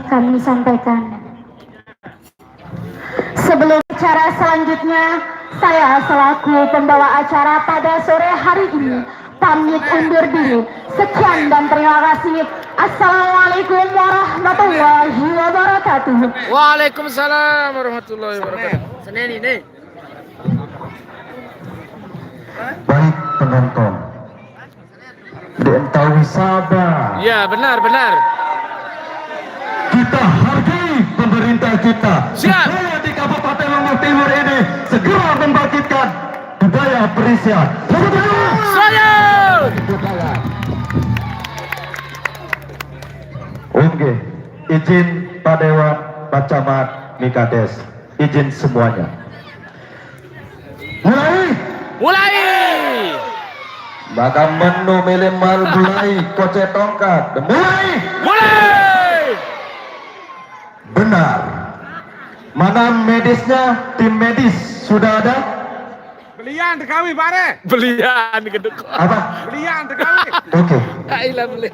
Kami sampaikan. Sebelum acara selanjutnya, saya selaku pembawa acara pada sore hari ini pamit undur diri. Sekian dan terima kasih. Assalamualaikum warahmatullahi wabarakatuh. Waalaikumsalam warahmatullahi wabarakatuh. Senin ini. Baik penonton, Dentau Sabah. Ya, benar. Kita hargai pemerintah kita. Siap. Supaya di Kabupaten Lombok Timur ini segera membangkitkan budaya perisian. Saya. Oke, izin Pak Dewan, Pak Camat, Mikades, izin semuanya. Mulai. Maka menu minimal mulai koce tongkat. Mulai. Benar. Mana medisnya? Tim medis sudah ada? Belian tekawi pare. Belian gedek. Apa? Belian tekawi. Oke. Ailah beli.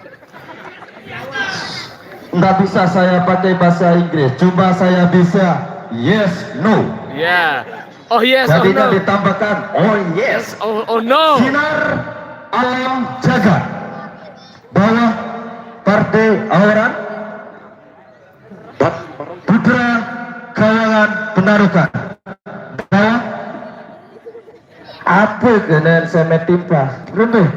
Nggak bisa saya pakai bahasa Inggris. Cuma saya bisa yes, no. Ya. Oh yes, Jadi oh no. ditambahkan oh yes. Oh no. Sinar alam jagat. Bawah partai awaran. Putra kawangan penarukan. Bawah apa kena saya timpa? Rumah.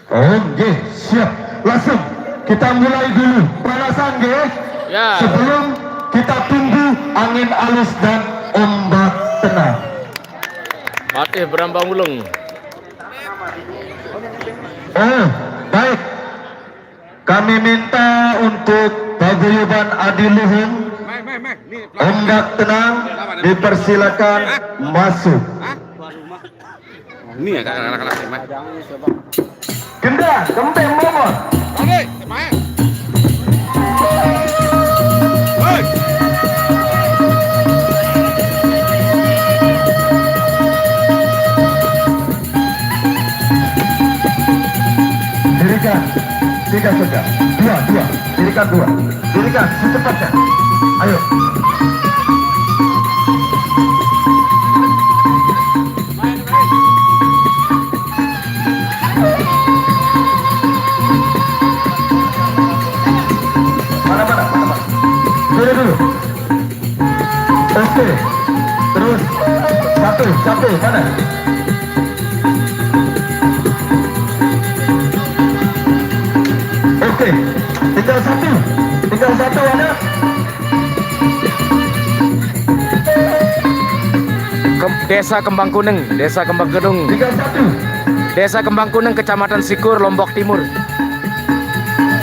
Oke, siap. Langsung kita mulai dulu. Panasan ge. Ya. Sebelum kita tunggu angin alus dan ombak tenang. Patih berambang ulung. Oh, baik. Kami minta untuk paguyuban adiluhung ombak tenang dipersilakan masuk. Ini ya anak-anak ini. Genda, kempeng momot. Oke, main. Hei. Dirikan, tiga saja. Dua. Dirikan dua. Dirikan, secepatnya. Ayo. Mana. Dulu. Oke. Terus. Satu. Mana? Oke. Tinggal satu ada. Desa Kembang Kuning, Desa Kembang Gedung, Tinggal satu. Desa Kembang Kuning, Kecamatan Sikur, Lombok Timur.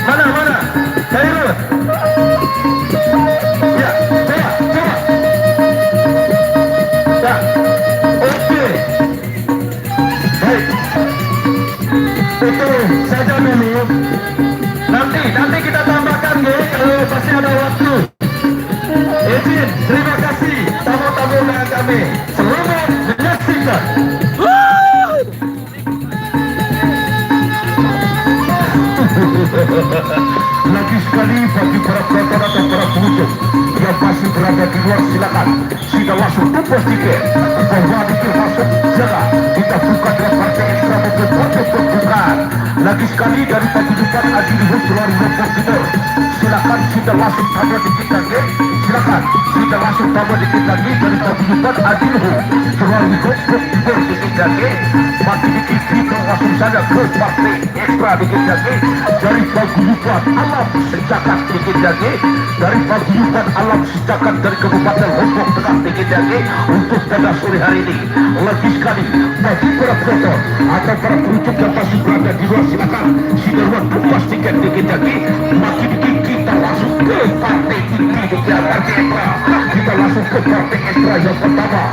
Mana? Cairul. Ya, coba. Ya. Oke. Baik. Itu saja dulu. Nanti kita tambahkan kalau pasti ada waktu. Izin, terima kasih tamu-tamu dengan kami. Selamat menyaksikan. Lagi sekali bagi para penonton atau para pengunjung yang masih berada di luar, silakan sudah langsung tembus tiket bahwa tiket masuk jaga kita buka dengan partai ekstra maupun partai pembukaan. Lagi sekali dari paguyuban adiluhung keluar Lombok Timur, silakan sudah langsung tambah dikit lagi. Silakan sudah langsung tambah dikit lagi dari paguyuban adiluhung keluar Lombok Timur dikit lagi. Masih dikit kita langsung saja ke partai ekstra dikit lagi dari paguyuban alam sejagat dikit lagi, dari paguyuban alam sejagat dari Kabupaten Lombok Tengah dikit lagi untuk pada sore hari ini. Lagi sekali bagi para penonton atau para pengunjung yang masih berada di luar, silakan silakan buka tiket dikit lagi. Makin dikit kita langsung ke partai inti di Jakarta partai ekstra. Kita langsung ke partai ekstra yang pertama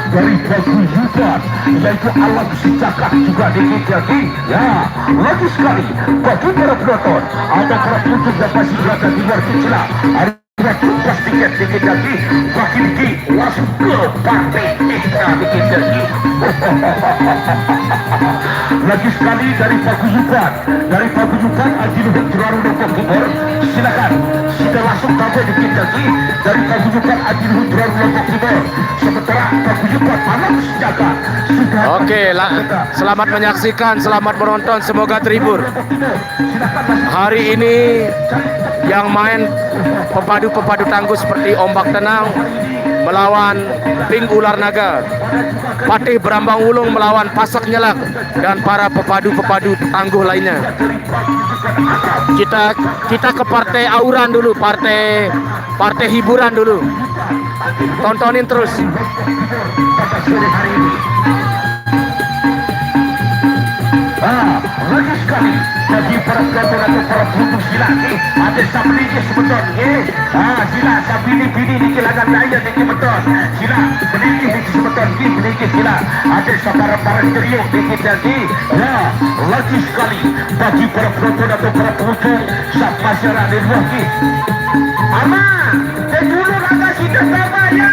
dari paguyuban, yaitu alam si cakap juga dikit-dikit. Ya, lagi sekali bagi para penonton atau para penonton yang masih berada di luar kecilan, ada tugas tiket dikit-dikit. Bagi dikit langsung ke partai ekstra dikit-dikit. Lagi sekali dari paguyuban Haji Luhut Turaru Lombok Timur. Silakan sudah langsung sampai dikit-dikit dari paguyuban Haji Luhut Turaru Lombok Timur. Sementara paguyuban alam si cakap sudah. Oke, selamat menyaksikan, selamat menonton, semoga terhibur. Hari ini yang main pepadu-pepadu tangguh seperti Ombak Tenang melawan Pink Ular Naga, Patih Berambang Wulung melawan Pasak Nyelak, dan para pepadu-pepadu tangguh lainnya. Kita ke partai auran dulu, partai hiburan dulu. Tontonin terus. Lagi sekali bagi para penonton atau para pengunjung silat ada sabili sebetul sila sabili-bini ni kilangan daya ni betul sila meniki ni sebetul meniki sila ada sabara-bara trio ni lagi ya. Lagi sekali bagi para penonton atau para pengunjung sak masyarakat di luar ni ama dulu agak sudah sama ya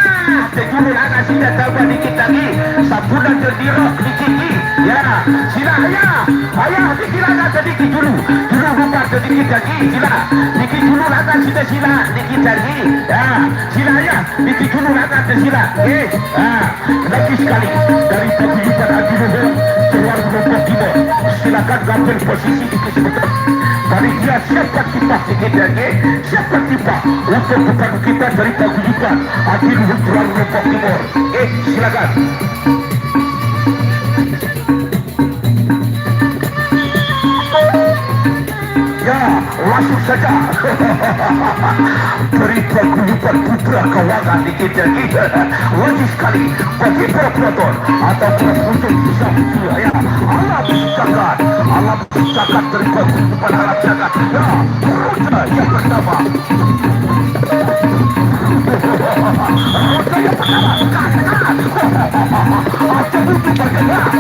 dulu agak sudah sama dikit lagi sabulan terdirok dikit ya sila ayah dikirakan sedikit dulu lupa sedikit lagi sila dikit dulu agak sudah sila dikit lagi ya sila ayah dikit dulu agak sila lagi sekali dari paguyuban Haji Luhut Turaru Lombok Timur. Silakan gambar posisi dikit sebentar. Dari dia siapa kita sedikit lagi, siapa kita untuk bukan kita dari paguyuban Haji Luhut Turaru Lombok Timur. Silakan. Ya, langsung saja. Dari paguyuban Putra Kawangan dikit-dikit. Wajib sekali bagi para penonton atau para penonton bisa ya. Alam cakap dari paguyuban alam cakap. Ya, Roda yang pertama. Roda yang pertama. Cabut bergerak.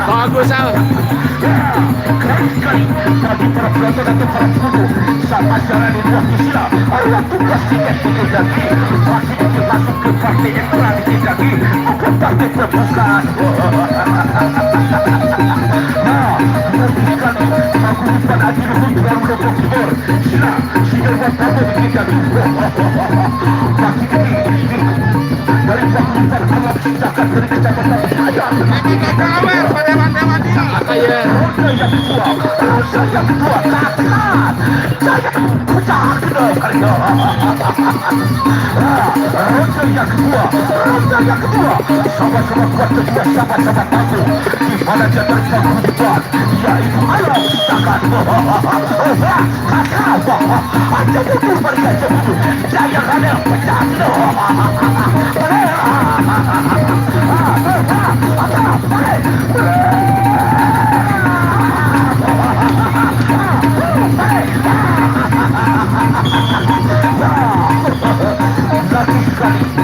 Bagus, Al. Sekali bagi para penonton atau para pengunjung sama cara di luar sila ada tugas tiket dikit lagi masih masuk ke partai ekstra dikit lagi bukan partai terbuka. Nah, sekali paguyuban Haji Luhut Turaru Lombok Timur sila buat partai dikit lagi masih dari paguyuban alam cakap dari kecamatan Ayam. Roda yang kedua, saya pecah kali. Roda yang kedua, sama-sama kuat kedua, sama-sama tahu di mana jadwal paguyuban, yaitu alam cakap. Ada butuh mereka butuh, saya ada pecah lagi sekali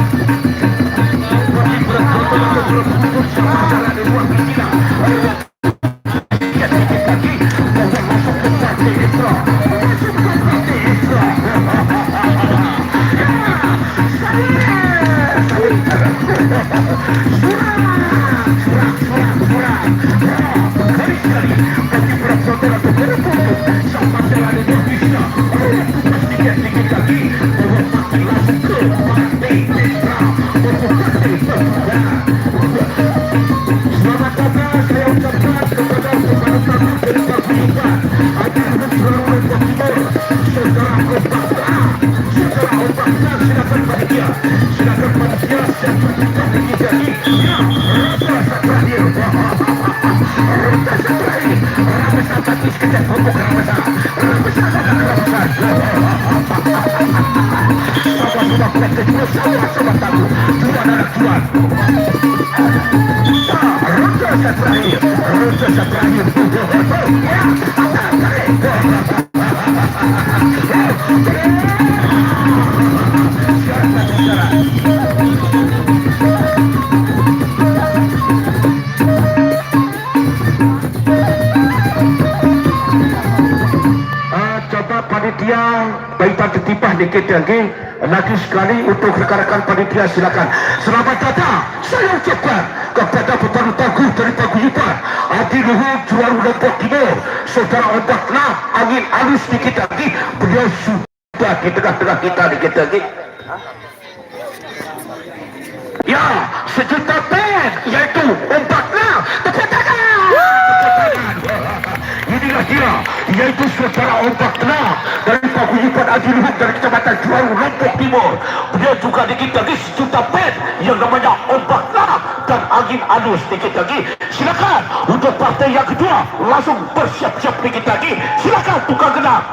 Coba panitia baitan tertipah dikit lagi sekali untuk rekan-rekan panitia, silakan. Selamat datang saya ucapkan kepada pepaduan tangguh dari paguyuban Adiluhur Juara Lombok Timur, saudara Ombak Nah, angin halus dikit lagi, beliau sudah di tengah-tengah kita dikit lagi. Ya, sejuta pen yaitu Ombak Nah, tepuk tangan. Inilah dia, yaitu saudara Ombak Nah dari paguyuban Adiluhur dari kecamatan Juara Lombok Timur. Beliau juga dikit lagi sejuta pen yang namanya Ombak Nah dan angin halus dikit lagi. Silakan untuk partai yang kedua langsung bersiap-siap dikit lagi. Silakan tukang genap.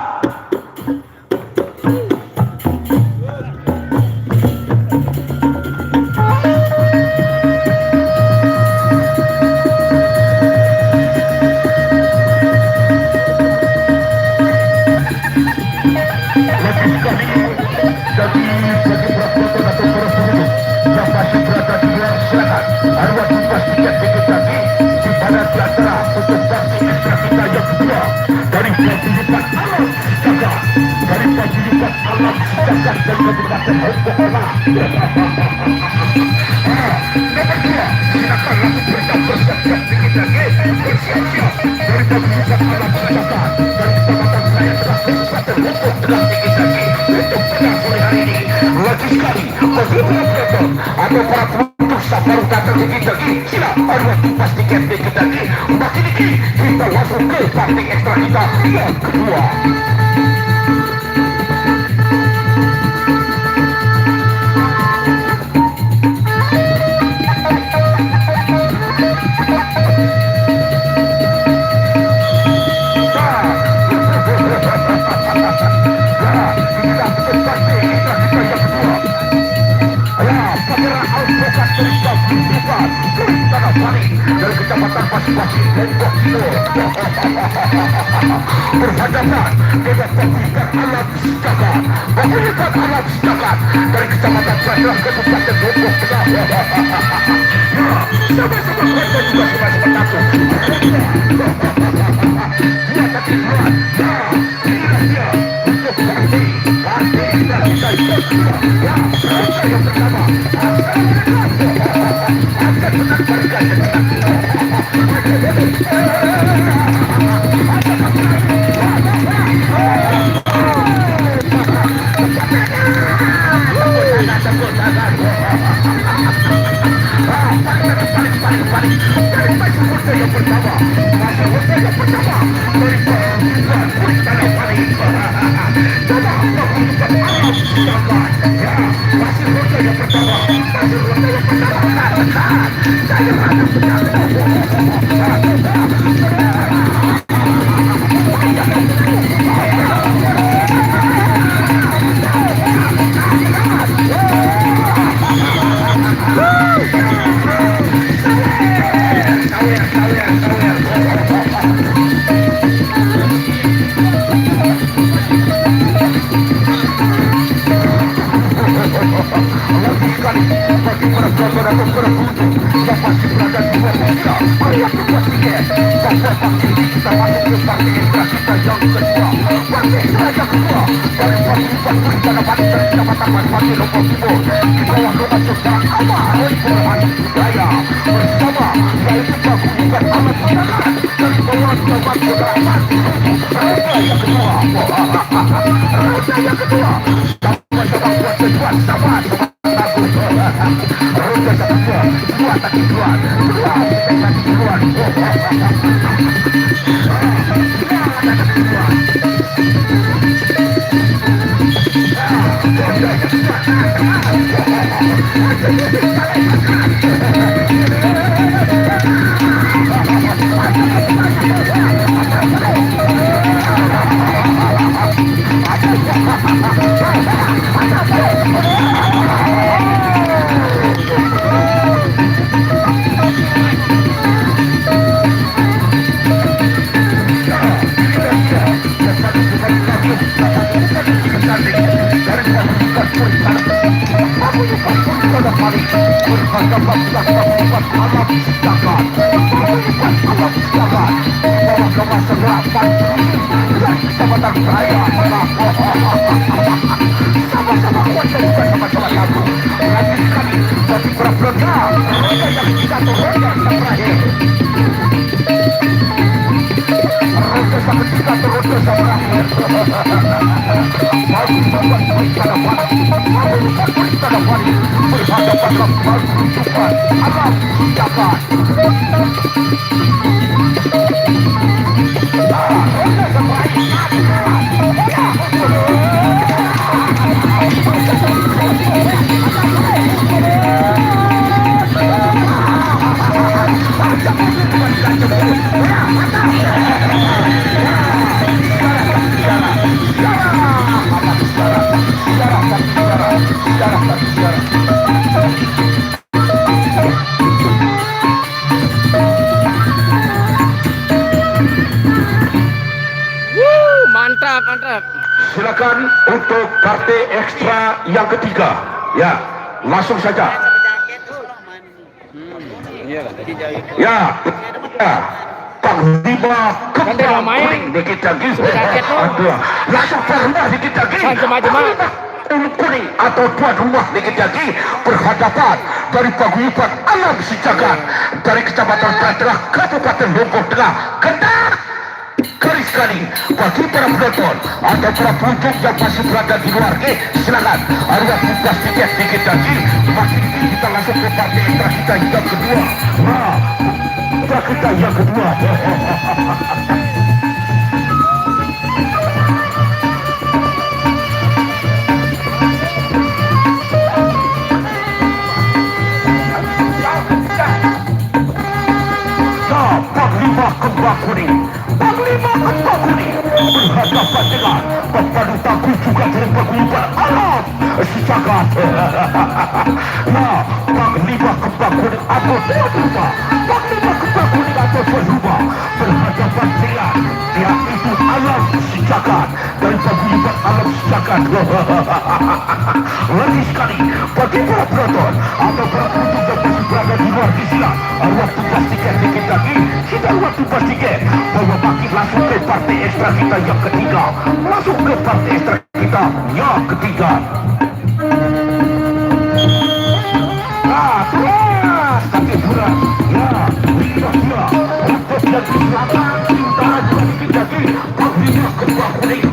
Arwah dipastikan dikit lagi di mana di antara untuk partai ekstra kita yang kedua dari paguyuban Alam Sejaga, dari paguyuban Alam Sejaga dari Kabupaten Lombok Tengah. Nomor 2, silakan langsung bersiap-siap dikit lagi, bersiap-siap dari paguyuban Alam Sejaga dari Kecamatan Saya Tengah Kabupaten Lombok Tengah dikit lagi untuk pada sore hari ini. Lagi sekali bagi penonton atau para penonton sabar datang dikit lagi, sila arwah dipastikan dikit lagi. Makin dikit kita langsung ke partai ekstra kita yang kedua. Dari kecamatan Pasir-Pasir Lombok Timur berhadapan dengan paguyuban Alam Sejaga, paguyuban Alam Sejaga dari kecamatan Bandar Kabupaten Lombok Tengah. Ya, sama-sama mereka juga sama-sama takut. Ya, tapi buat inilah dia untuk partai dan kita yang kedua. Ya, mereka yang pertama akan menangbarkan Mantap, mantap. Silakan untuk partai ekstra yang ketiga. Ya, langsung saja. Ya, ya. Panglima Kembang Kuning dikit lagi. Aduh, langsung pernah dikit lagi. Kuning atau tuan rumah dikit lagi berhadapan dari paguyuban alam sejagat dari Kecamatan Tengah, Kabupaten Lombok Tengah. Ketat garis sekali bagi para penonton atau para pengunjung yang masih berada di luar. Silakan area bebas tiket dikit lagi. Masih kita langsung ke partai ekstra kita yang kedua. Nah, kita yang kedua. Panglima Kembang Kuning, Panglima Kembang Kuning berhadapan dengan pepadu tangguh juga dari paguyuban alam sejagat. Nah, Panglima Kembang Kuning atau tuan rumah, Panglima Kembang Kuning atau tuan rumah berhadapan dengan pihak itu alam sejagat dari paguyuban alam sejagat. Lagi sekali bagi para penonton atau para pengunjung yang masih berada di luar sila, waktu pastikan dikit lagi. Kita waktu pastikan bahwa makin langsung ke partai ekstra kita yang ketiga. Langsung ke partai ekstra kita yang ketiga. Nah, terus sakit berat. Ya, lima untuk yang di selatan kita dikit lagi. Panglima Kembang Kuning.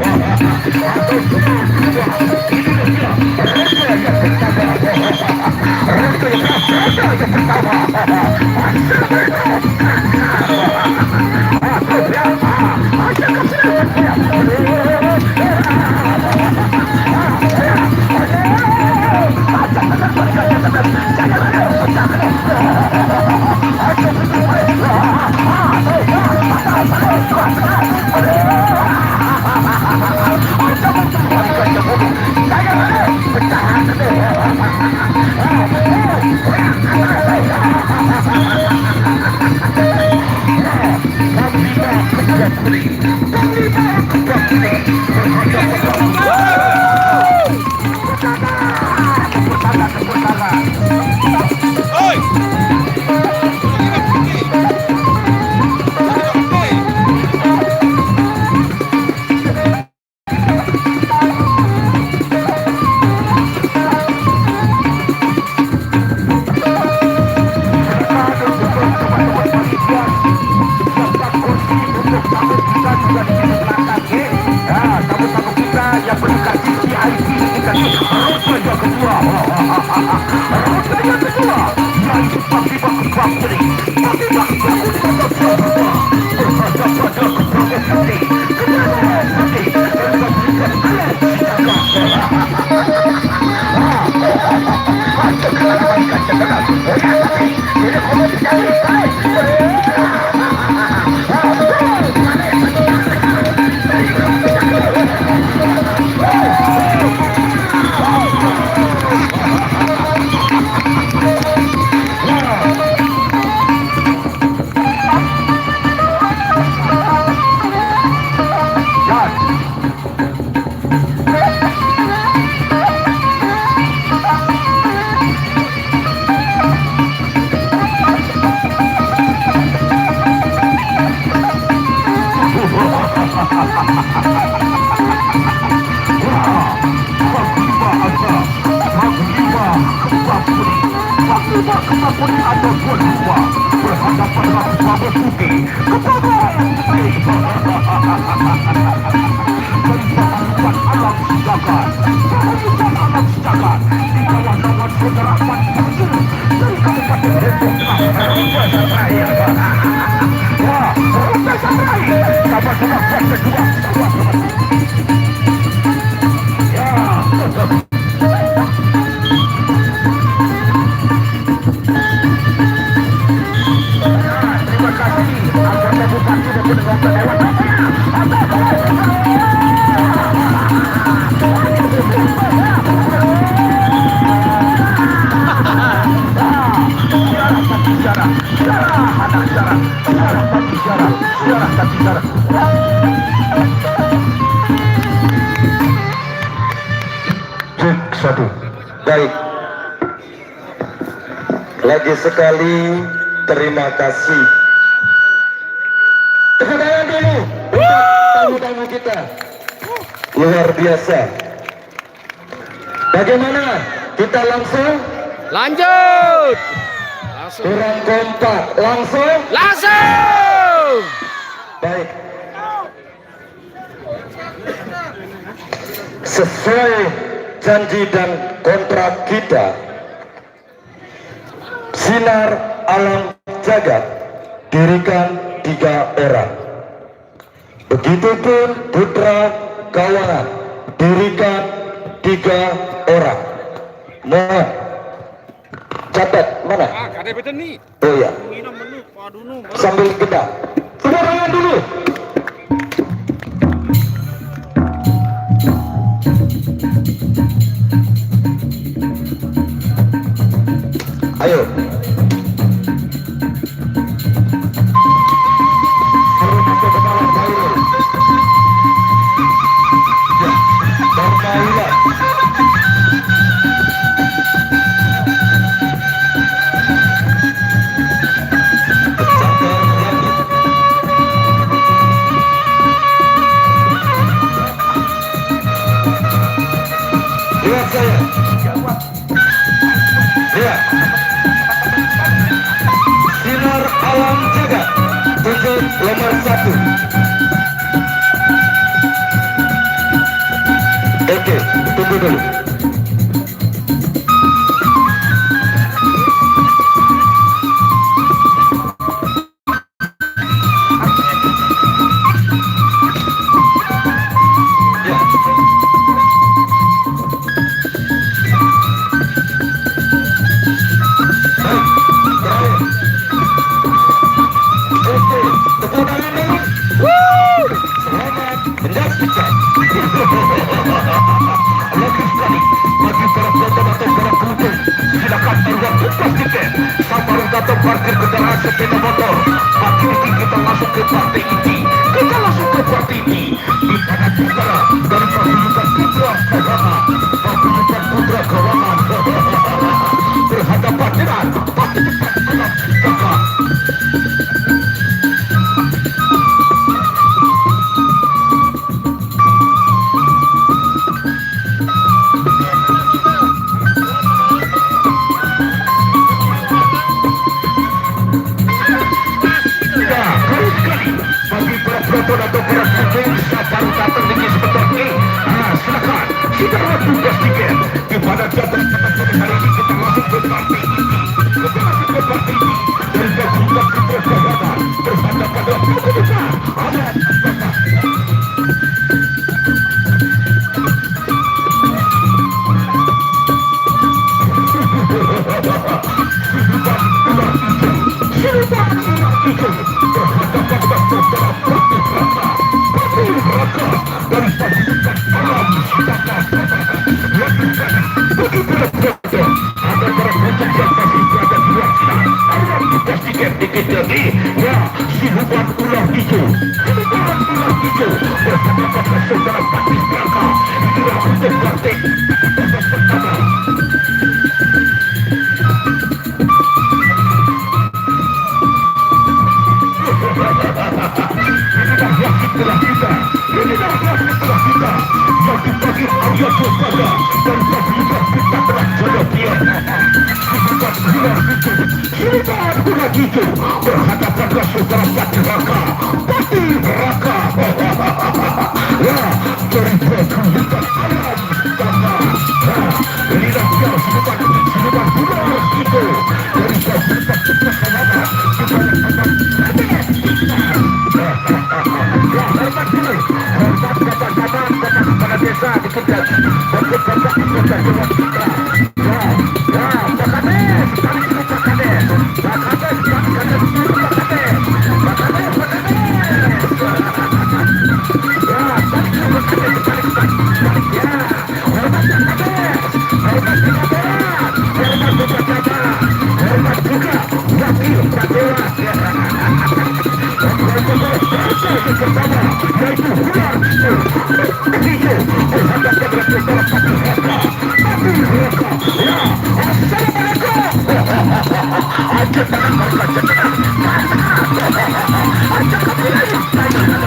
Cek satu. Baik. Lagi sekali terima kasih. Tepuk tangan dulu untuk tamu-tamu kita. Luar biasa. Bagaimana? Kita langsung? Lanjut. Langsung. Kurang kompak. Langsung? Langsung. Baik. Sesuai janji dan kontrak kita, Sinar Alam Jagat dirikan 3 orang. Begitupun Putra Kawangan dirikan 3 orang. Mohon catat mana? Kada beten nih. Oh ya, Minum menu, waduh nu. sambil kita tepuk tangan dulu. Ayo. Lihat saya. Lihat. Sinar Alam Jagat tujuh nomor 1. Oke, tunggu dulu. Ya. Baik, terakhir. Oke, tepuk tangan dulu. Selamat menyaksikan. Lagi sekali bagi para penonton atau para pengunjung, silakan keluar tuntas tiket. Sabar datang parkir kendaraan sepeda motor. Pagi ini kita masuk ke partai ini. Kita masuk ke partai ini. Di mana kita dari pasukan Putra Kawangan, pasukan Putra Kawangan berhadapan dengan pasukan Alam Jagat. Bagi para penonton atau para pengunjung baru datang di sebentar ini, silakan sudah tugas tiket. Di mana jadwal pada sore hari ini kita masuk ke partai ini. Kita masuk ke partai ini dan gabungan Putra Kawangan berhadapan dengan pasukan Alam Jagat. Inilah wasit telah kita. hijau berhadapan dengan saudara Pati Raka. Pati Raka. Ya, dari pertunjukan alam sama. Ini dah siapa siluman bulan itu dari fasilitas kepresidenan. Ya, hormat dulu. Hormat kawan-kawan kepala desa di Kendal. Hormat bapak anggota dewan kita. Ya, Pak Kades, kami dulu Pak Kades. Pak Kades, Pak Kades dulu Pak Kades. Pak Kades, Pak Kades. Ya, kami dulu Pak Kades, balik. Ya, hormat Pak Kades. Hormat Pak Kades. Hormat Bapak Camat. Hormat juga Wakil Pak Dewas. Pertama, yaitu bulan hijau berhadapan dengan saudara Pati Raka. Pati Raka. Ya, assalamualaikum. Ajak tangan mereka, ajak tangan. Ajak kami lagi. Tepuk tangan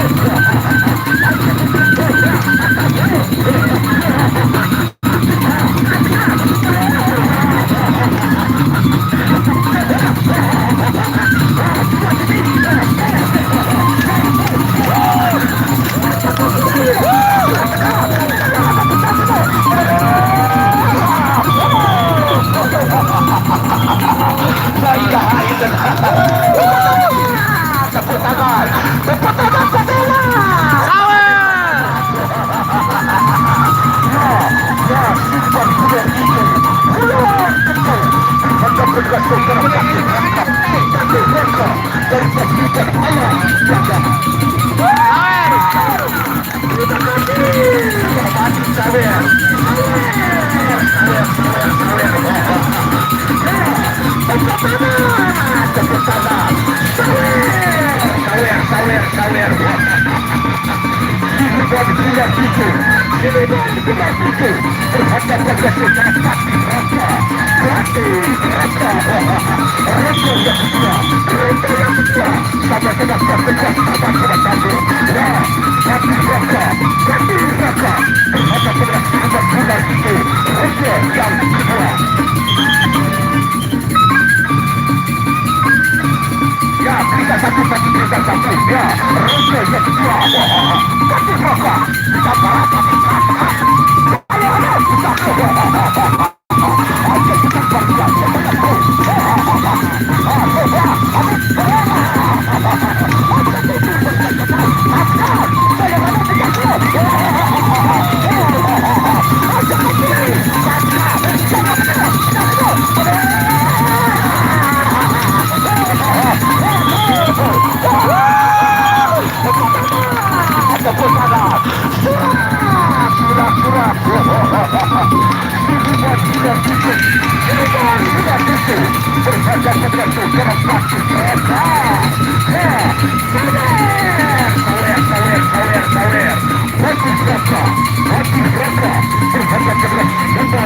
Padela. Ya, simpan bulan hijau. Bulan hijau. Anda berkasih saudara Pati Raka. Pati Raka dari fasilitas alam jaga. Terima kasih. Sawer. Tepuk tangan. Sawer. Siluman bulan hijau. Berhadapan dengan saudara Pati Raka. Pati Raka. Raka yang kedua. Sama-sama bertegas sama-sama satu. Ya, Pati Raka. Berhadapan dengan siluman bulan hijau. Raka yang kedua. Ya, berikan satu. Ya, Raja yang kedua. Pati Raka. Kita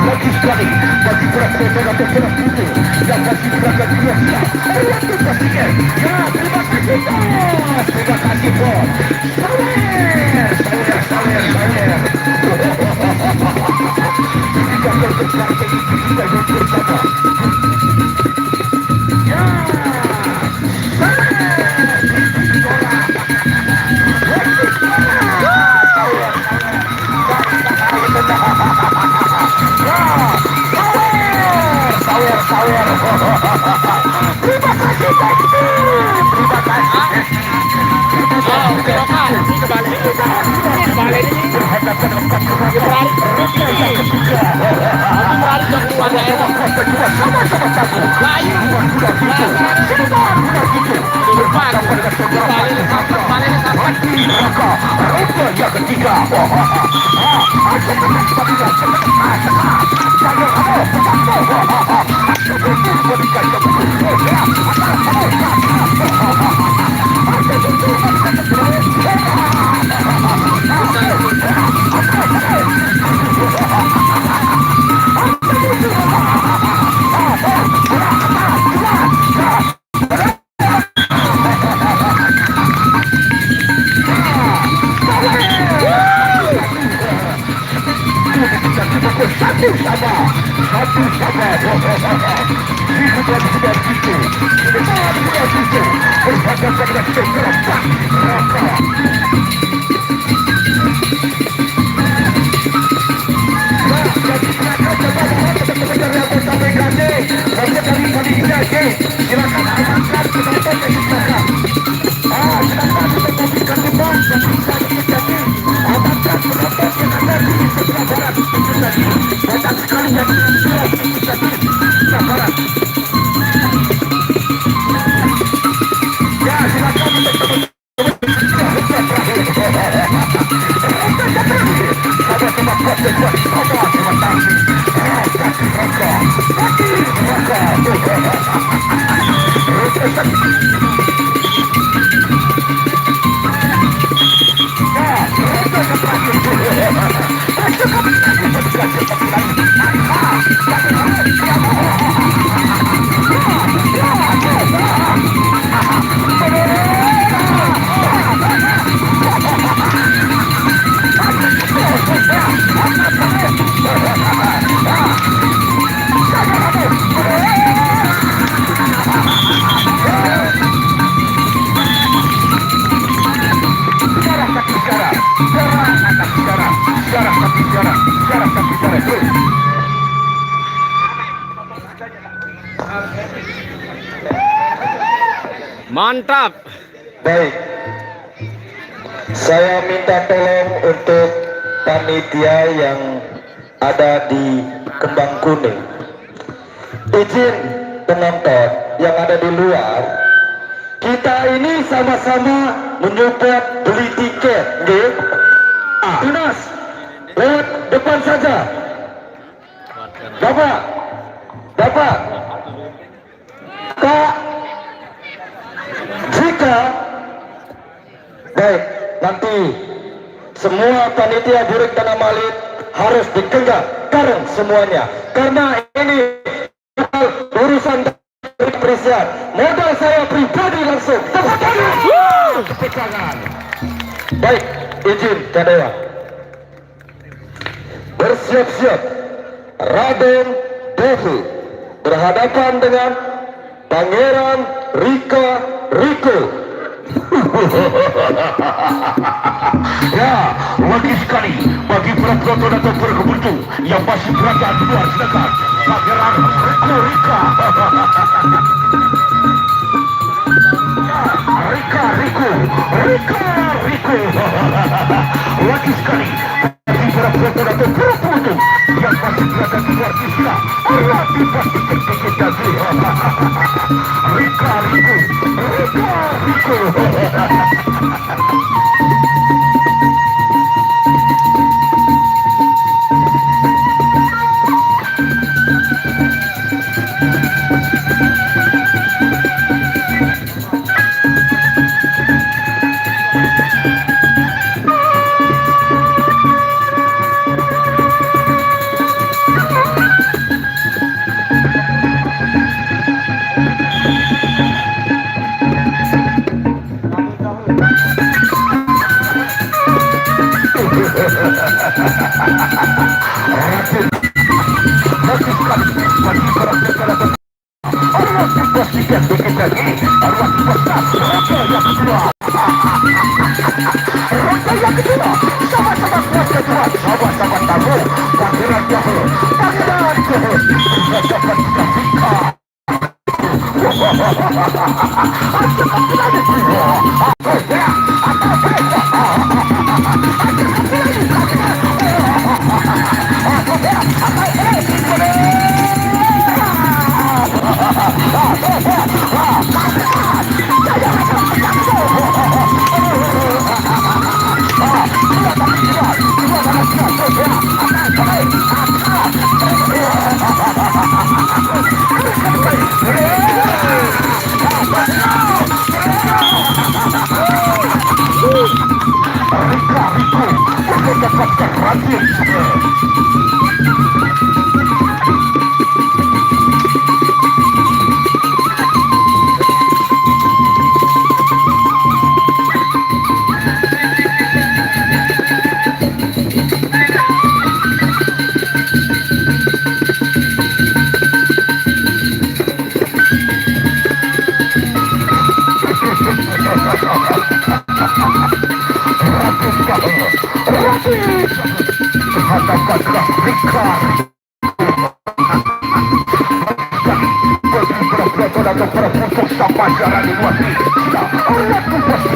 lagi sekali bagi presiden atau presiden yang masih berada di luar sana. Waktu presiden. Ya, terima kasih bos. Terima kasih bos. Sawer. Kita berdebat ini kita yang bersama. Ya. Sawer. Terima kasih Satu sama Mantap. Baik, saya minta tolong untuk panitia yang ada di Kembang Kuning, izin penonton yang ada di luar, kita ini sama-sama menyupport beli tiket, nggih. Tunas, lewat depan saja. Bapak, Kak, jika baik, nanti semua panitia Burik Tanah Malit harus digenggam bareng semuanya, karena ini urusan kepresian. Modal saya pribadi langsung. Tepuk tangan. Baik, izin Cadewa. Bersiap-siap. Raden Devi berhadapan dengan Pangeran Riko. Ya, lagi sekali bagi para penonton atau para pengunjung yang masih berada di luar, silakan Pangeran Riko. Riko. Lagi sekali bagi para penonton atau para pengunjung yang masih berada di luar, silakan berlatih pastikan tiket lagi. Riko.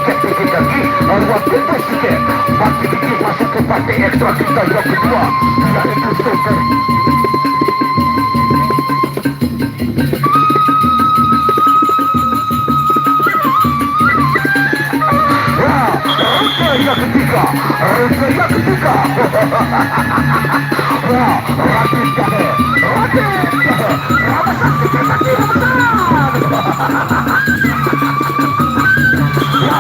tiket lagi ruang bebas tiket. Bagi tiket masuk ke partai ekstra kita yang kedua, yaitu Super. Yang ketiga, yang ketiga. Wah, Raden Jahe, Ramasan tiket lagi, ya,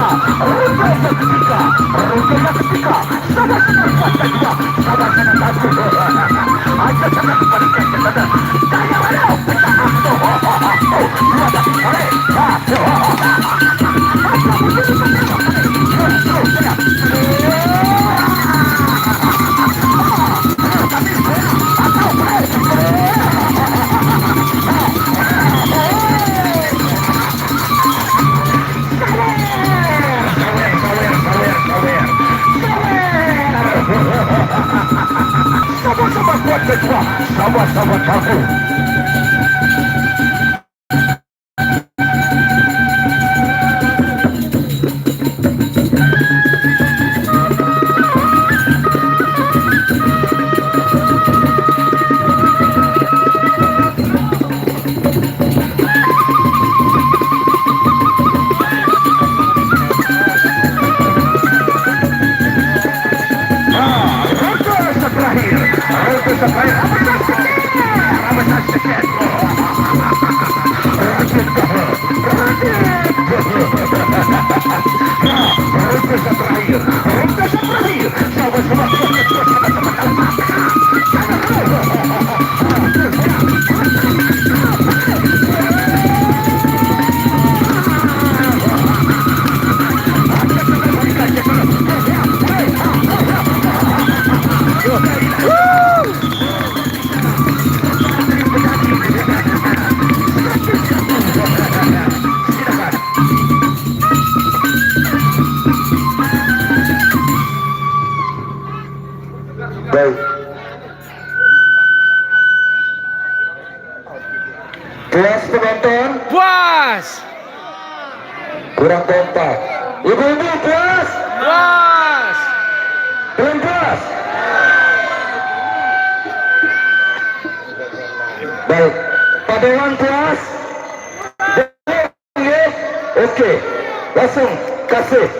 rute yang ketiga, sama-sama kuasa juga, sama-sama satu. Aja sangat kembalikan ke sana. Kaya mana? Pecah aku. Dua kali boleh. Sama-sama kuat kedua, sama-sama jago. Baik. Puas penonton? Puas. Kurang kompak. Ibu-ibu puas? Puas. Belum puas? Baik. Pak Dewan puas? Oke. Langsung kasih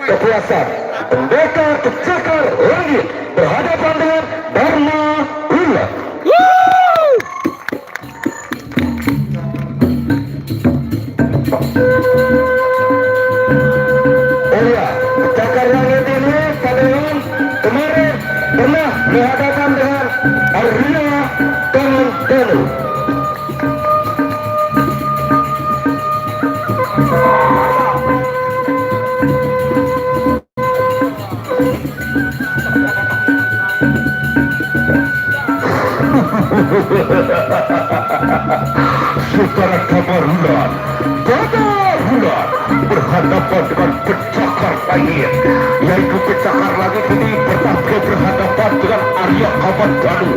kepuasan. Pendekar kecakar langit berhadapan dengan Dharma Ular. Oh ya, kecakar langit ini kalian kemarin pernah berhadapan dengan Arya Danu. Saudara Kamarulan berhadapan dengan pencakar langit, yaitu pencakar langit ini pernah berhadapan dengan Arya Kamandanu.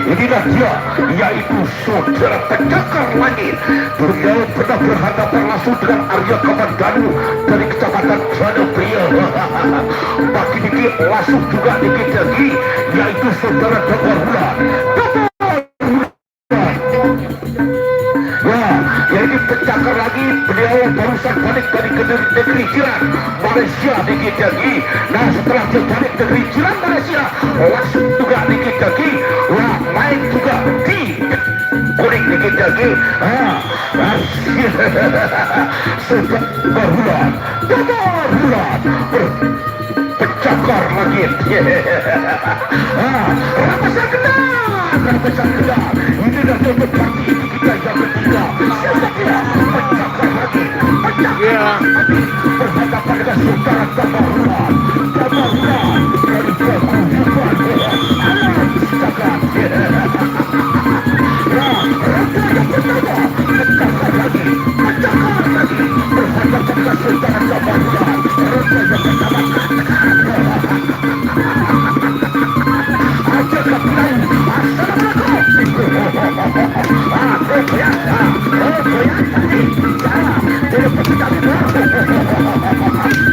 Inilah dia, yaitu saudara pencakar langit. Beliau pernah berhadapan langsung dengan Arya Kamandanu dari kecamatan Janopria. Bagi dikit langsung juga dikit lagi, yaitu saudara Kamarulan. Jadi pencakar lagi, beliau barusan balik dari negeri jiran Malaysia dikit lagi. Nah setelah dia balik negeri jiran Malaysia, langsung juga dikit lagi main juga di kuning dikit lagi. Sudah berbulan pencakar lagi. Rapasan kedal. Ini dah tutup pagi kita yang ketiga. Pencakar lagi. Berhadapan dengan saudara Kamarulan dari Pekubuan alam cakar. Raja yang pertama pencakar lagi. Berhadapan dengan saudara Kamarulan. Raja yang pertama. Aja kapten. Assalamualaikum.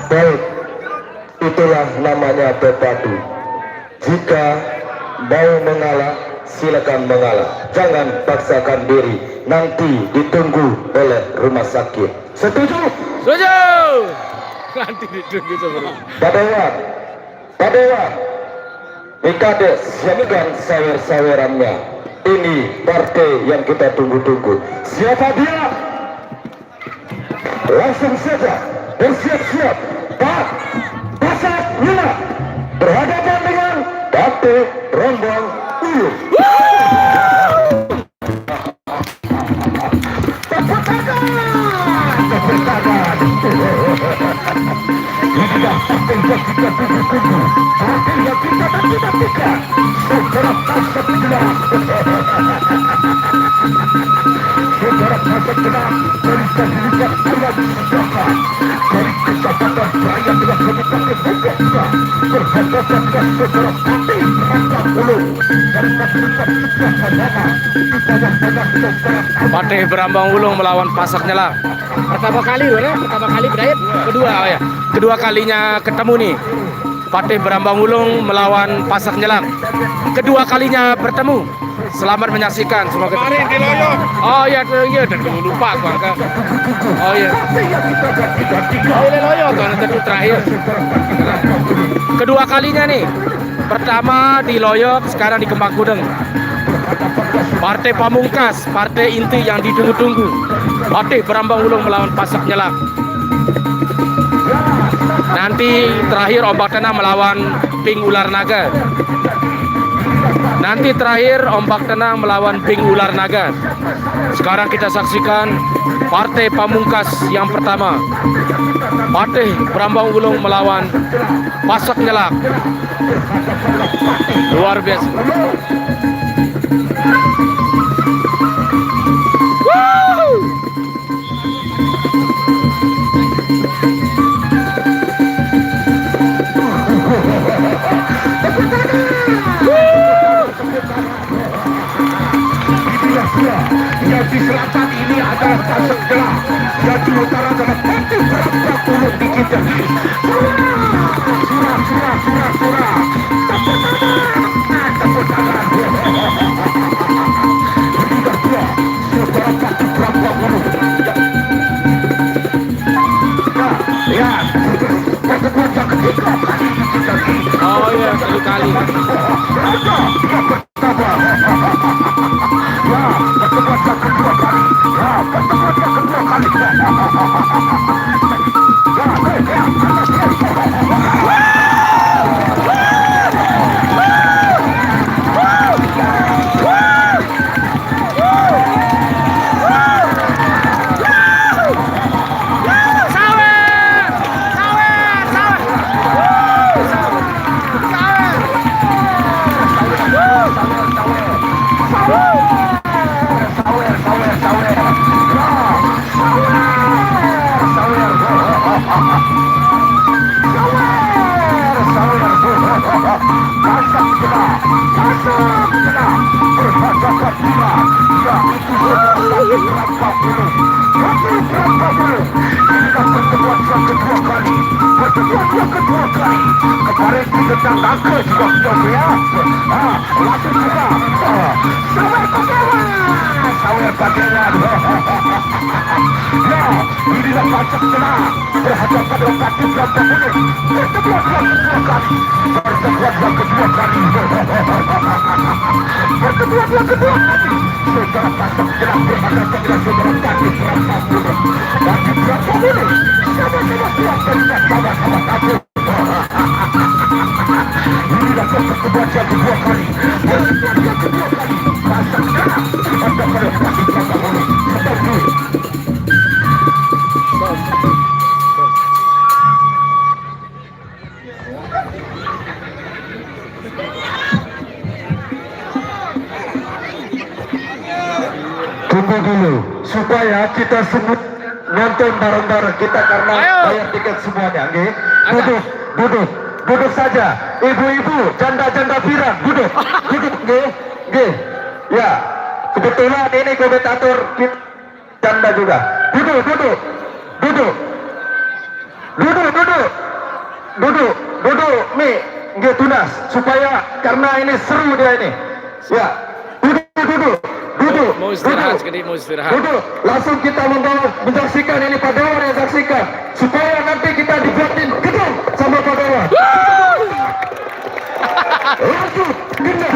Baik, itulah namanya pepadu. Jika mau mengalah, silakan mengalah. Jangan paksakan diri, nanti ditunggu oleh rumah sakit. Setuju? Setuju. Nanti ditunggu sebelum. Padewan, Mikades siapkan sawer-sawerannya. Ini partai yang kita tunggu-tunggu. Siapa dia? Langsung saja bersiap-siap. Pak, Pasat Lima berhadapan dengan Bate Rombong Ulu. Inilah partai yang kita tunggu-tunggu, partai yang kita nanti-nantikan. Saudara Pasat Jelas, saudara Pasat Jelas dari Kajilikan Ayat Sudaka, dari Kecamatan Raya dengan Kabupaten Bogor, berhadapan dengan saudara Pati Rangka Ulu dari Kajilikan Sudaka Lama, di bawah-bawah saudara Partai Berambang Ulung melawan Pasak Nyelang. Pertama kali, pertama kali Bidayat. Kedua kalinya ketemu nih. Partai Berambang Ulung melawan Pasak Nyelang. Kedua kalinya bertemu. Selamat menyaksikan. Semoga Kemarin di Loyo. Oh iya, lupa gua. Oh iya. Oh iya Loyo kan tentu terakhir. Kedua kalinya nih. Pertama di Loyo, sekarang di Kembang Gudeng. Partai pamungkas, partai inti yang ditunggu-tunggu. Partai Berambang Ulung melawan Pasak Nyelang. Nanti terakhir Ombak Tanah melawan Ping Ular Naga. Nanti terakhir Ombak Tenang melawan Ping Ular Naga. Sekarang kita saksikan partai pamungkas yang pertama. Partai Berambang Ulung melawan Pasak Nyelang. Luar biasa. Yang di selatan ini adalah Pasak Jelas, yang di utara adalah Partai Berambang Ulung di kita. Surah. Tepuk tangan. Inilah dia, saudara Partai Berambang Ulung. Ya, pertemuan yang ketiga kali ini kita. Oh iya, kali-kali. Kemarin ditentang angka juga sudah ya. Langsung juga Sawer Padewan. Ya, inilah Pasak Jelas berhadapan dengan Partai Berambang Ulung. Pertemuan yang kedua kali. Saudara Pasak Jelas berhadapan dengan saudara Partai Berambang Ulung. Partai Berambang Ulung sama-sama kuat dan sama-sama takut. Inilah pertemuan yang kedua kali. Pertemuan yang kedua kali. Pasak Jelas berhadapan dengan Partai Berambang Ulung. tunggu dulu supaya kita semua nonton bareng-bareng kita karena Ayo. bayar tiket semuanya, nggih. Duduk saja. Ibu-ibu, janda-janda pirang, duduk, nggih. Ya, kebetulan ini komentator kita janda juga. Duduk. Mi, nggih tunas supaya karena ini seru dia ini. Ya, duduk. Mau istirahat sekali, mau istirahat. Duduk, langsung kita menyaksikan ini Pak Dewan yang saksikan supaya nanti kita dibuatin gedung sama Pak Dewan. Langsung, pindah.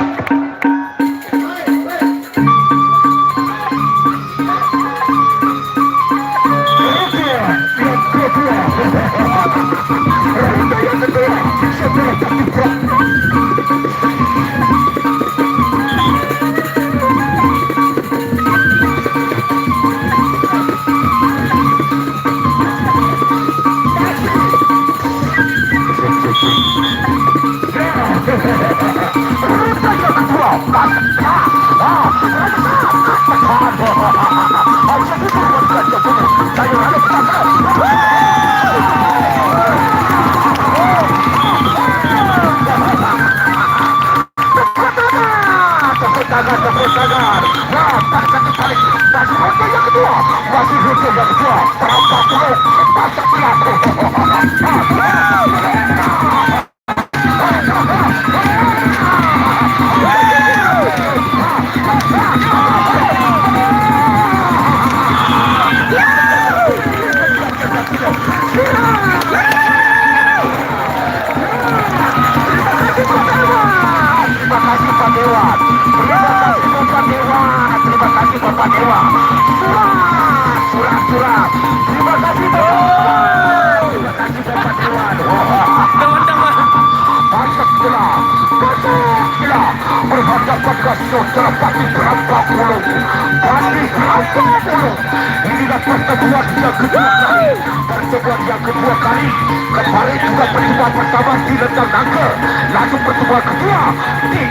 Inilah pertemuan yang kedua kali. Pertemuan yang kedua kali. Kemarin juga pertemuan pertama di Lentang Nangka. Lalu pertemuan kedua di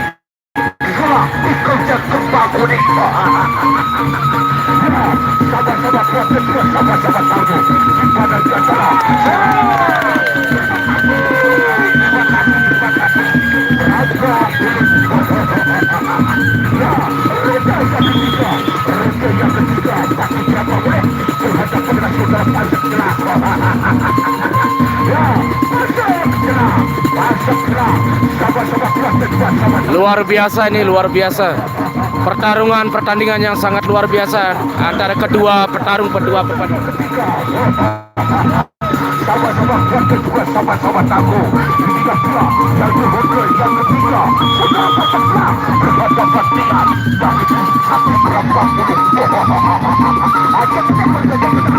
Gelah di Kerjaan Kembang Kuning. Sama-sama kuat kedua, sama-sama tangguh. Di badan jantara. Luar biasa ini, luar biasa. Pertandingan yang sangat luar biasa antara kedua petarung pepadu. Sama-sama kuat kedua, sama-sama tangguh. Inilah pula yang berhoga yang ketiga. Sudah bersebelah berhadapan dengan dari satu berapa puluh. Aja kita berjaga-jaga.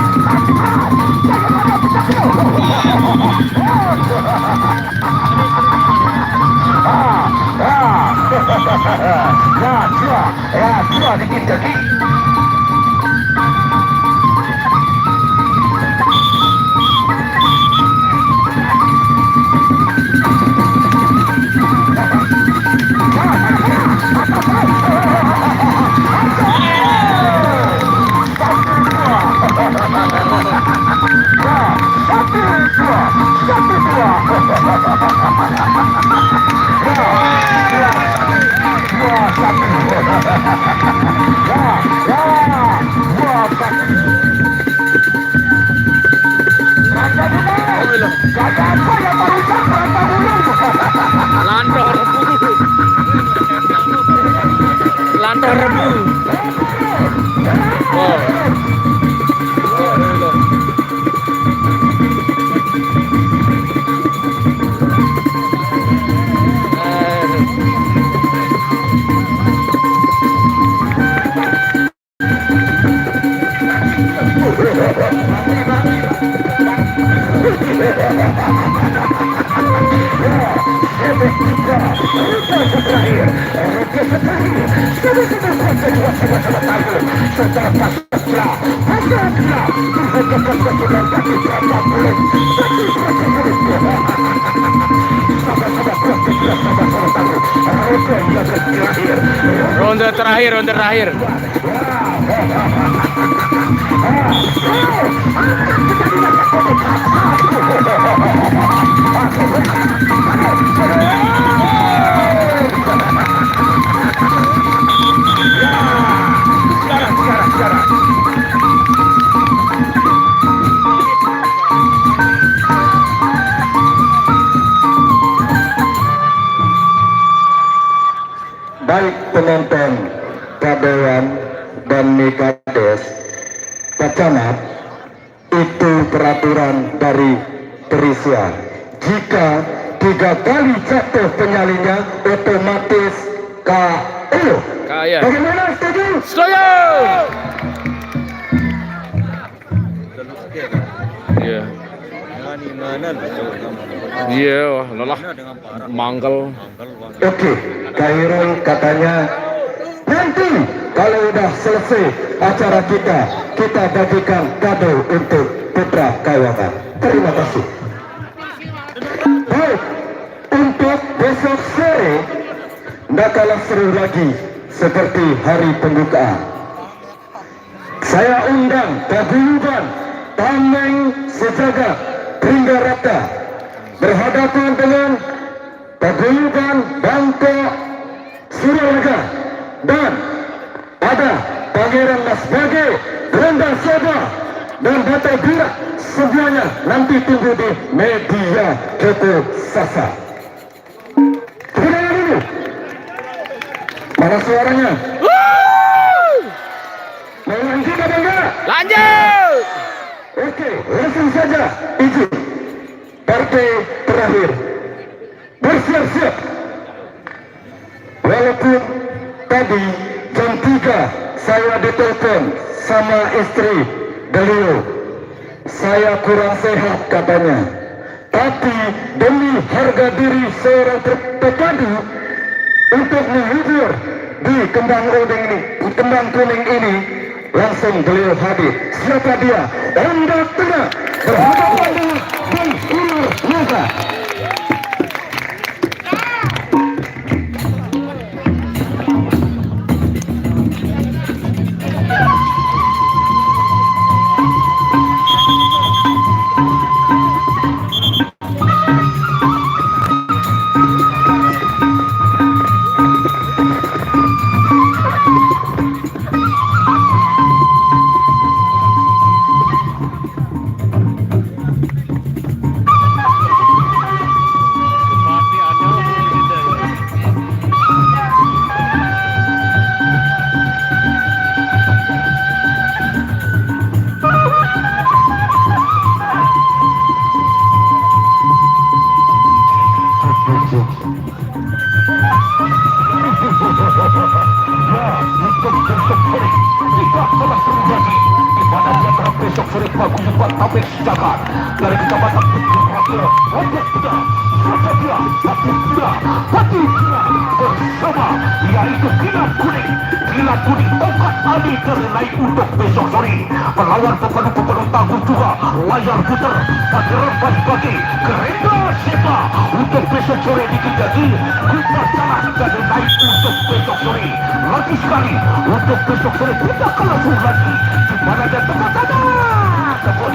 Ya, dikit lagi. Lantor rebu. Ronde terakhir. Baik penonton Kadewan dan Nikades Kacamat, itu peraturan dari Perisia. Jika 3 kali jatuh penyalinya, otomatis KO. Kaya. Bagaimana, setuju? Setuju. Iya. Iya, lelah. Mangkel. Oke, Khairul katanya nanti kalau udah selesai acara kita bagikan kado untuk putra Kawangan. Terima kasih. Baik, untuk besok sore tidak kalah seru lagi seperti hari pembukaan. Saya undang paguyuban Tameng Sejagat Tringgarata berhadapan dengan paguyuban Bangkok Surawaga, dan ada Pangeran Lasbage, Brenda Soba, dan Batai Birak. Semuanya nanti tunggu di media Kepo Sasa. Terima dulu. Mana suaranya? Mau lanjut apa enggak? Lanjut. Oke, langsung saja izin. Partai terakhir bersiap-siap. Walaupun tadi jam 3 saya ditelepon sama istri beliau, saya kurang sehat katanya. Tapi demi harga diri seorang pepadu untuk menghibur di kembang kuning ini, langsung beliau hadir. Siapa dia? Anda tengah berhadapan dengan Bang Ulur Musa. Besok sore paguyuban Tameng Sejagat dari Kecamatan Terakhir Lombok Tengah, Surabaya, Pati bersama yaitu Kilat Kuning tongkat adi ternaik untuk besok sore melawan pepadu tangguh juga layar puter Pangeran pagi Kerenda Seba untuk besok sore dikendaki kita salah dan naik untuk besok sore lagi sekali untuk besok sore kita kalah lagi di mana ada tempat ada tepuk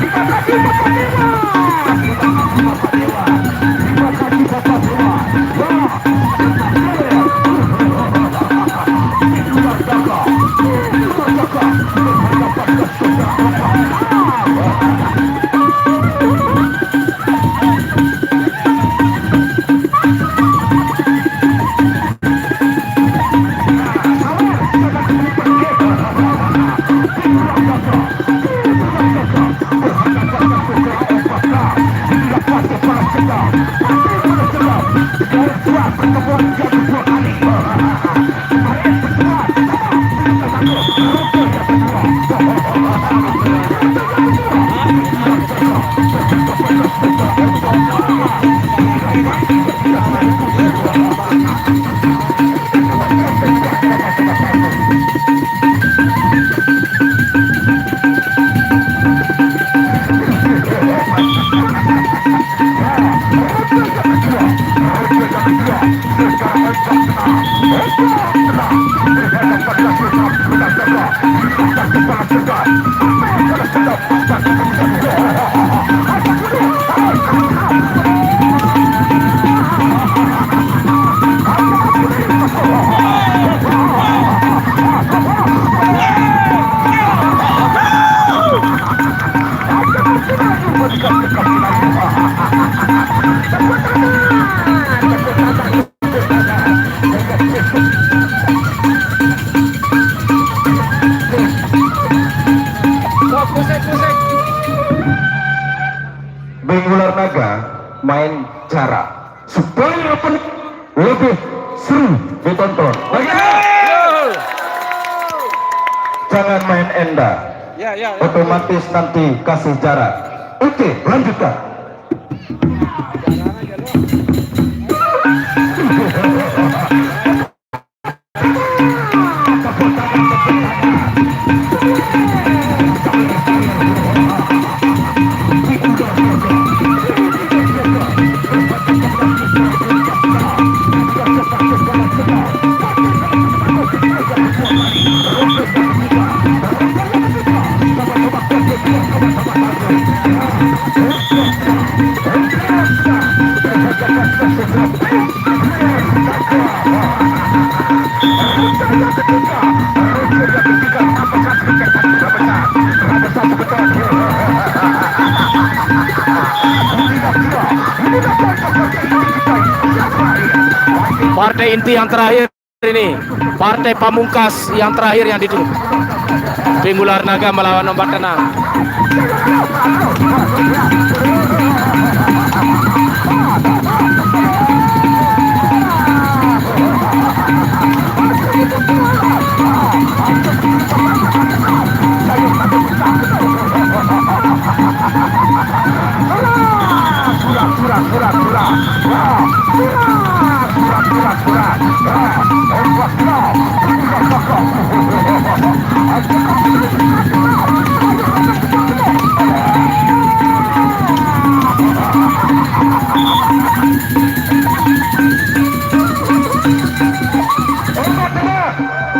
Terima kasih. Ular naga main cara supaya lebih seru ditonton. Jangan main enda, otomatis nanti kasih jarak. Oke, lanjutkan. Partai inti yang terakhir ini, partai pamungkas yang terakhir yang ditunggu. Ular naga melawan ombak tenang.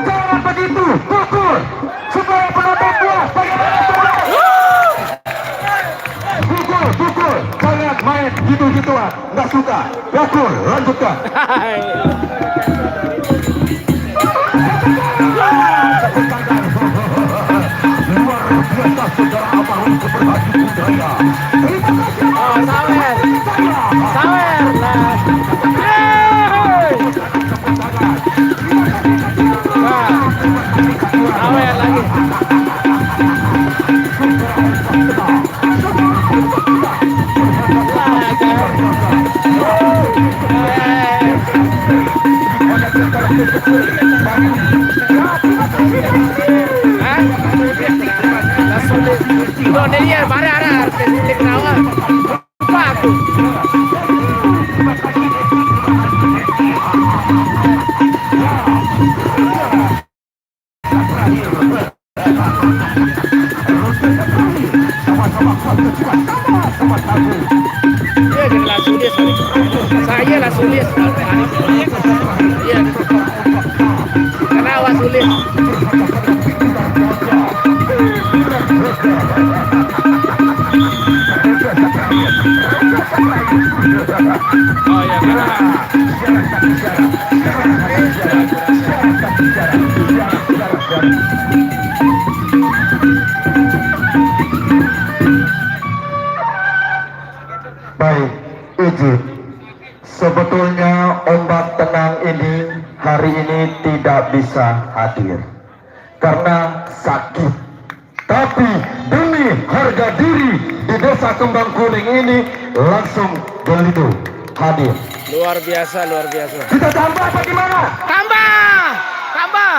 Jangan begitu, pukul supaya penonton puas. Pukul, jangan main gitu-gituan, nggak suka. Pukul, lanjutkan. Luar biasa saudara Abang berbagi budaya. Sawer. Sawer lagi. Donde dia marah artis kenapa? Paku. Dia adalah sulis. Saya lah sulis. Iya. Kenapa sulis? Oh ya, Baik, izin. Sebetulnya ombak tenang ini hari ini tidak bisa hadir karena sakit. Tapi demi harga diri di Desa Kembang Kuning ini langsung beliau hadir. luar biasa, luar biasa. Kita tambah apa gimana? Tambah, tambah.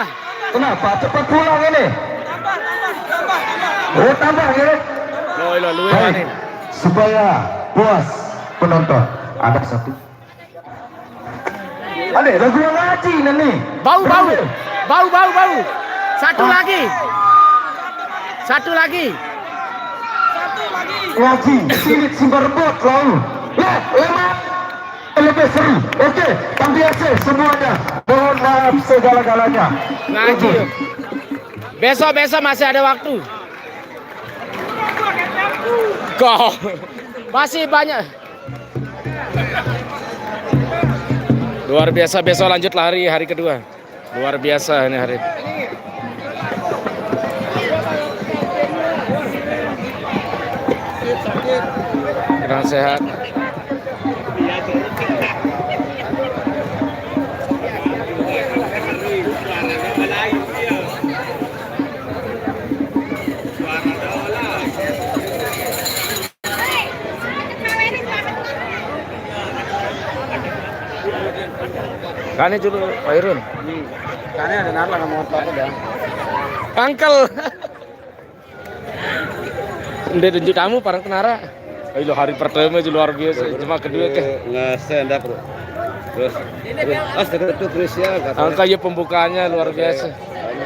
Kenapa cepat pulang ini? Oh tambah ya? Loh, luwe Baik, mana? supaya puas penonton. Ada satu. Ada lagu yang ngaji nih. Bau, bau, bau, bau, bau. Satu lagi. Satu lagi. Ngaji, silit simbar rebut lalu. Ya, lewat. Lebih seru. Oke, ambiase semuanya. Mohon maaf segala-galanya. Ngaji. yuk. Besok masih ada waktu. Kok masih banyak. Luar biasa, besok lanjut lari hari kedua. Luar biasa ini hari. Kurang sehat. Kane dulu Pak Irun. Kane ada narla nggak mau apa dah. Angkel. Udah tunjuk kamu parang kenara. Ayo hari pertama aja luar biasa. Cuma kedua ke. Nggak stand up bro. Terus itu Krisya kata. Angka ya pembukaannya luar biasa.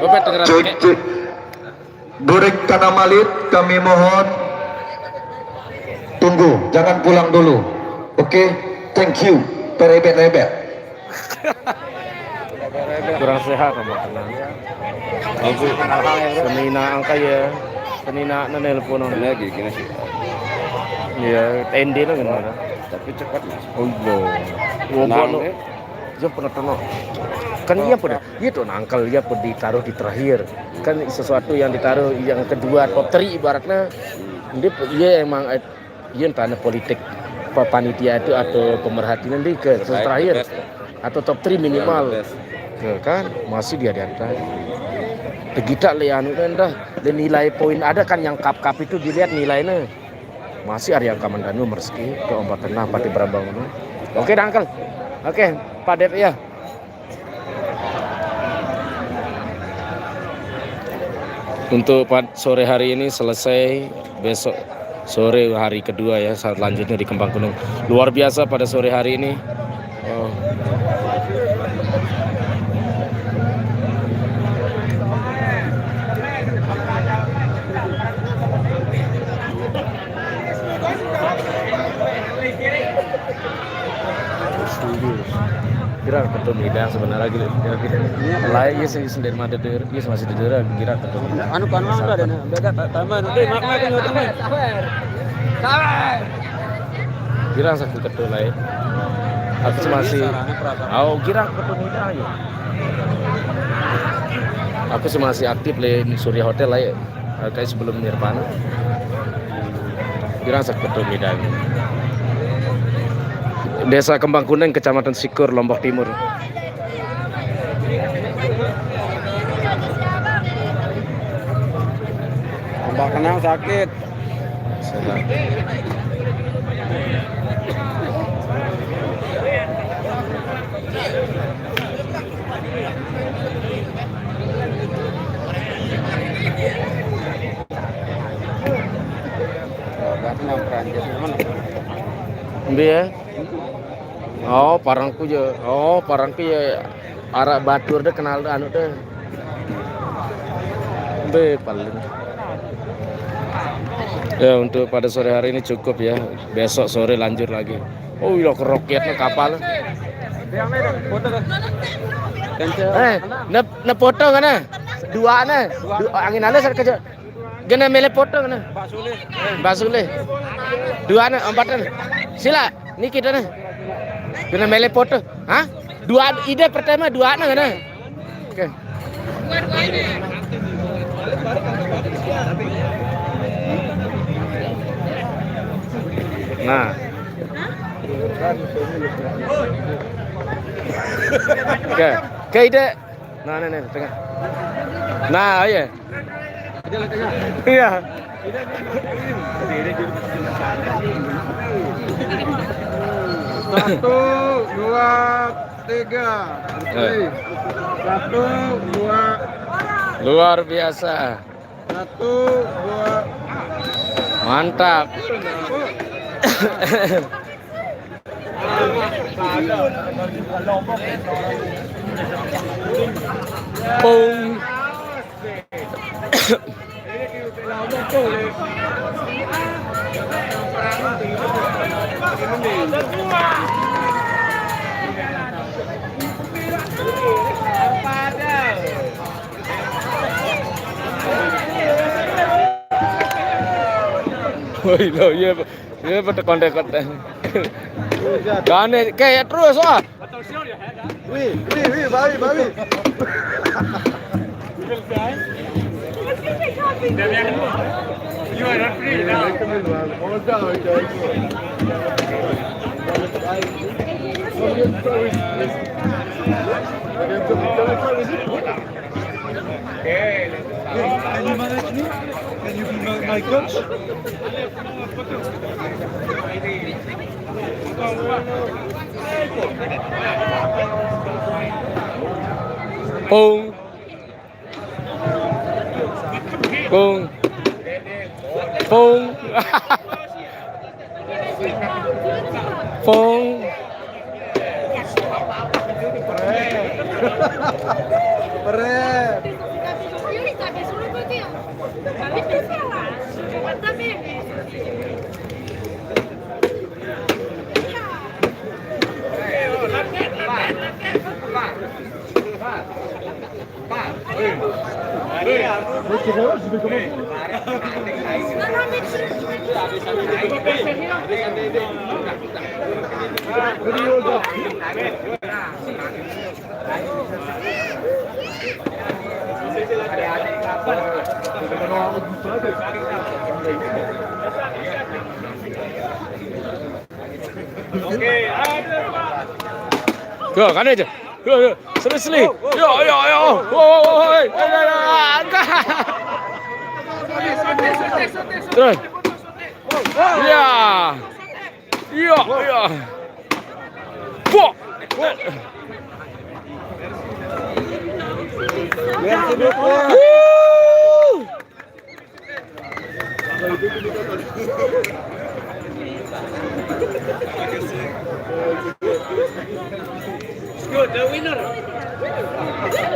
Bapak dengeran kayak. Cek. Burik Tanah Malit, kami mohon tunggu, jangan pulang dulu. Oke, thank you. Perebet-rebet. Kurang sehat sama tenang. Aku penina angka ya. Penina na nelpon Lagi gini sih. ya tende lah gimana. Tapi cepat mas. Oh iya. Wobono. Dia pernah tenang. Kan iya pada. Iya tuh angkel dia pun ditaruh di terakhir. Kan sesuatu yang ditaruh yang kedua top 3 ibaratnya. Dia emang iya entah politik panitia itu atau pemerhati nanti ke terakhir atau top 3 minimal. Kan masih dia di atas. Begitu lian dah nilai poin ada kan yang kap itu dilihat nilainya masih ada yang kamandanu meski ke ombak tenang pati berambang. Oke angkel. Oke Pak Dep ya. Untuk sore hari ini selesai, besok sore hari kedua ya, saat lanjutnya di Kembang Kuning. Luar biasa pada sore hari ini. Oh. Kira ketemu hidang sebenarnya gitu. Lain ya sendiri mata der, ya masih der kira ketemu. Anu kan ada dan beda tambah nanti mak kan tambah. Kira sakit ketemu lain. Aku masih kira ketemu hidang ya. Aku masih aktif di Surya Hotel lah ya. Kayak sebelum Nirvana. Kira sakit ketemu hidang. Desa Kembang Kuning, Kecamatan Sikur, Lombok Timur. Ombak tenang sakit. Sehat. Ombak tenang Prancis mana? Ya. Parangku ya arah batur deh kenal anu deh. Paling. Ya untuk pada sore hari ini cukup ya. Besok sore lanjut lagi. Oh iya keroketnya kapal. Ne foto kan? Dua angin alis kerja. Gana mele foto gana. Basule. Dua na, empat na. Sila, ni kita na. Gana mele foto. Hah? Dua ide pertama dua na gana. Oke. Nah. Oke, ke ide. Nah, tengah. Nah, iya. Iya. Satu, dua, tiga. Satu, dua. Luar biasa. Satu, dua. Mantap. Boom. Woi, lo ya pada kontak-kontak. Gane kayak terus ah. Wih, babi. Can you manage me? Can you be my coach? Boom. Boom. Boom. Boom. Keren. Go, kan aja. Go, seriously. Yo. Woi. Terus. Ya. Yo. Bo. Merci beaucoup.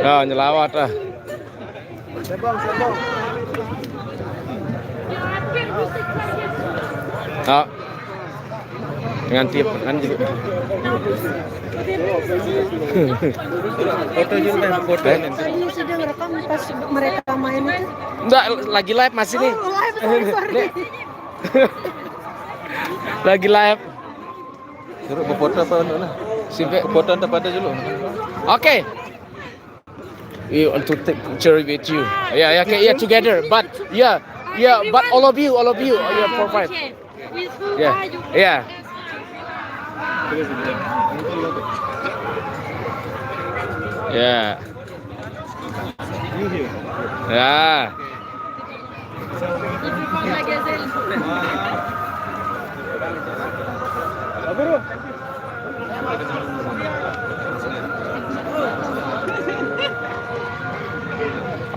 Ya, nyelawat lah. Sebong. Nah. Dengan tiap kan jadi. Foto juga foto. Ini sedang rekam pas mereka main itu. Enggak, lagi live masih nih. Oh, live, sorry. Lagi live. Suruh berfoto apa mana? Simpe. Foto tempat dulu. Okay. We want to take picture with you. Yeah, together. But but all of you, provide. Yeah.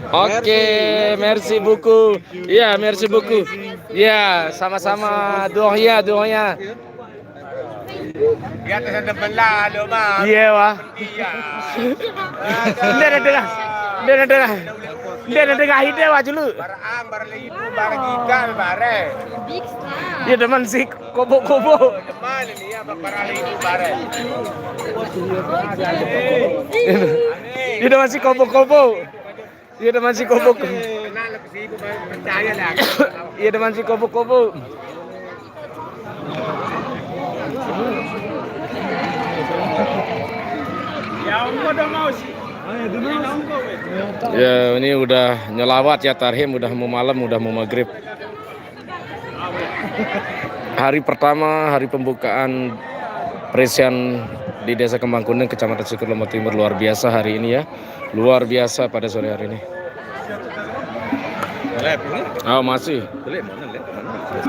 Oke, merci beaucoup. Ya, merci beaucoup. Ya, sama-sama. Doanya. Dia atas ada belah lo mah. Iya, wah. Iya. Dia dengar ide wah dulu. Barang itu barang ikan bare. Dia demen sih kobo-kobo. Teman ini apa barang itu bare. Dia demen sih kobo-kobo. Nah, lebih Iya teman si kubu-kubu. Ya ini udah nyelawat ya Tarhim, udah mau malam, udah mau maghrib. Hari pertama, hari pembukaan Presian di Desa Kembang Kuning, Kecamatan Sukur, Lombok Timur, luar biasa hari ini ya. Luar biasa pada sore hari ini. Oh masih.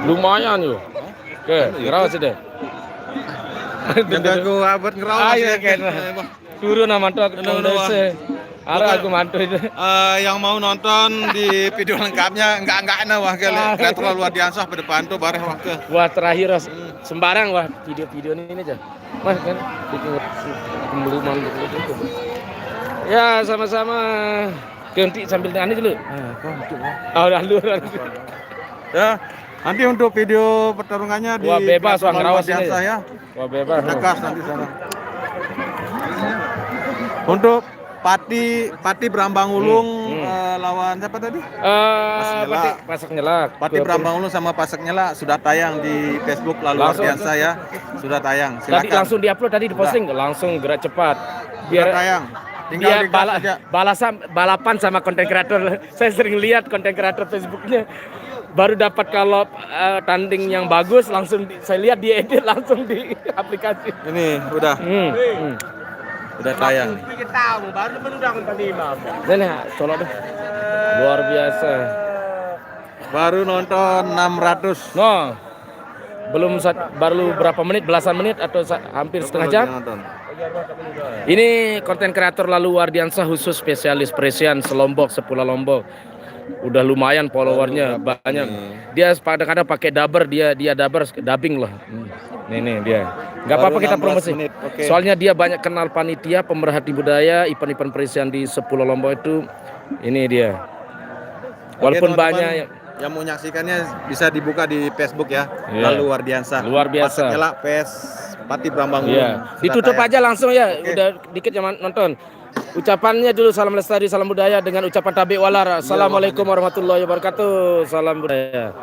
Lumayan yuk. Oke, ngerawas deh. Jaga aku abad ngerawas Ayo ya. kan. Turun nama mantu aku desa. Arah aku mantu itu. Yang mau nonton di video lengkapnya enggak wah Retro luar biasa pada depan tuh bareng wah ke. Wah terakhir sembarang wah video ini aja. Mas kan bikin pembeluman gitu. Ya sama-sama. Ganti sambil tani dulu. Udah lu. Ya, nanti untuk video pertarungannya di Wah bebas wah ngerawas ini. ya. Wah bebas. Tegas nanti sana. Untuk Pati Brambang Ulung lawan siapa tadi? Pasak nyelak. Pati Brambang Ulung sama Pasak Nyela sudah tayang di Facebook Lalu Ardiansa ya. Sudah tayang. Silakan. Tadi langsung diupload, tadi diposting, langsung gerak cepat. Sudah tayang. Tinggal Dia digas aja. balapan sama konten kreator. Saya sering lihat konten kreator Facebooknya. Baru dapat kalau tanding yang bagus langsung saya lihat dia edit langsung di aplikasi. Ini udah tayang. Dan ya, colok deh. Luar biasa. Baru nonton 600. No. Baru berapa menit, belasan menit atau hampir setengah jam. Nonton. Ini konten kreator Lalu Ardiansa khusus spesialis Presian Selombok, Sepulau Lombok. Udah lumayan followernya banyak. Dia kadang-kadang pakai dubber, dia dubbing lah. Nih dia. Nggak apa-apa kita 16 promosi. menit, oke. Soalnya dia banyak kenal panitia, pemerhati budaya, event-event Presian di Sepulau Lombok itu. Ini dia. Walaupun Oke, teman-teman, banyak yang mau menyaksikannya bisa dibuka di Facebook ya. Iya. Lalu Ardiansa. Luar biasa. Pasak Nyela PS Pati Brambang Ulung. Iya, Sudah ditutup tayang. aja langsung ya. Oke. Udah dikit yang nonton. Ucapannya dulu salam lestari, salam budaya dengan ucapan tabik walar. Assalamualaikum warahmatullahi wabarakatuh. Salam budaya.